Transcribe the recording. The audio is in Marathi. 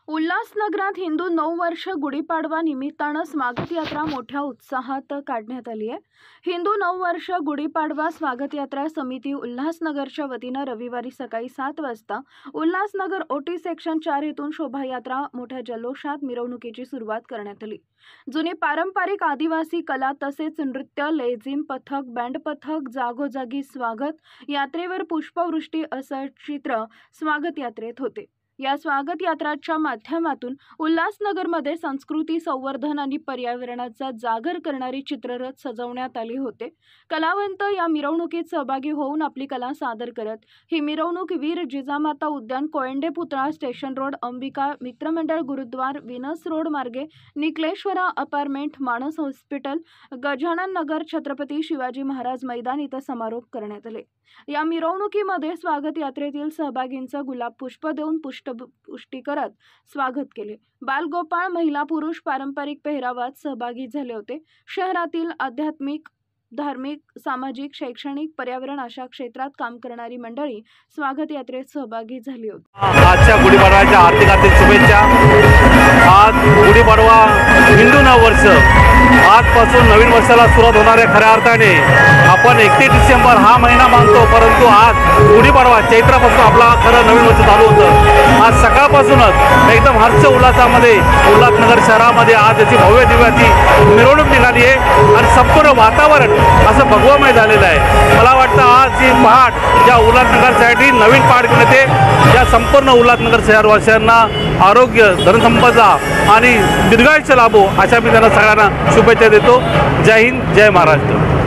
उल्हासनगरात हिंदू नववर्ष गुढीपाडवा निमित्तानं स्वागत यात्रा मोठ्या उत्साहात काढण्यात आली आहे। हिंदू नववर्ष गुढीपाडवा स्वागत यात्रा समिती उल्हासनगरच्या वतीनं रविवारी सकाळी 7 वाजता उल्हासनगर ओटी सेक्शन 4 येथून शोभायात्रा मोठ्या जल्लोषात मिरवणुकीची सुरुवात करण्यात आली। जुनी पारंपरिक आदिवासी कला तसेच नृत्य, लेझिम पथक, बँड पथक, जागोजागी स्वागत यात्रेवर पुष्पवृष्टी असं चित्र स्वागत यात्रेत होते। या स्वागत यात्राच्या माध्यमातून उल्हासनगरमध्ये संस्कृती संवर्धन आणि पर्यावरणाचा जागर करणारी चित्ररथ सजवण्यात आली होते। कलावंत या मिरवणुकीत सहभागी होऊन आपली कला सादर करत ही मिरवणूक वीर जिजामाता उद्यान, कोयंडे पुतळा, स्टेशन रोड, अंबिका मित्रमंडळ गुरुद्वार, विनस रोड मार्गे निकलेश्वरा अपार्टमेंट, मानस हॉस्पिटल, गजानन नगर, छत्रपती शिवाजी महाराज मैदान इथं समारोप करण्यात आले। या मिरवणुकीमध्ये स्वागत यात्रेतील सहभागींचा गुलाब पुष्प देऊन पुष्टी करत स्वागत केले। बालगोपाळ, महिला पुरुष पारंपरिक पेहरावात सहभागी झाले होते। शहरातील आध्यात्मिक, धार्मिक, सामाजिक, शैक्षणिक, पर्यावरण अशा क्षेत्रात काम करणारी मंडळी स्वागत यात्रेत सहभागी झाली होती। आजच्या गुढीपाडव्याच्या हार्दिक शुभेच्छा। आज गुढीपाडवा हिंदू नववर्ष, आजपासून नवीन वर्षाला सुरुवात होणाऱ्या खऱ्या अर्थाने आपण 31 डिसेंबर हा महिना मानतो, परंतु आज गुढीपाडवा चैत्रापासून आपला खरं नवीन वर्ष चालू होतं। आज सकाळपासूनच एकदम हर्ष उल्हासामध्ये उल्हासनगर शहरामध्ये आज याची भव्य दिव्याची मिरवणूक निघाली आहे आणि संपूर्ण वातावरण असं भगवमय झालेलं आहे। मला वाटतं आज ही पहाट या उल्हासनगरसाठी नवीन पहाट घेऊन येते। या संपूर्ण उल्हासनगर शहरवासियांना आरोग्य, धनसंपदा आणि दीर्घायुष्य लाभो अशा मी त्यांना सगळ्यांना शुभेच्छा देतो। जय हिंद, जय महाराष्ट्र।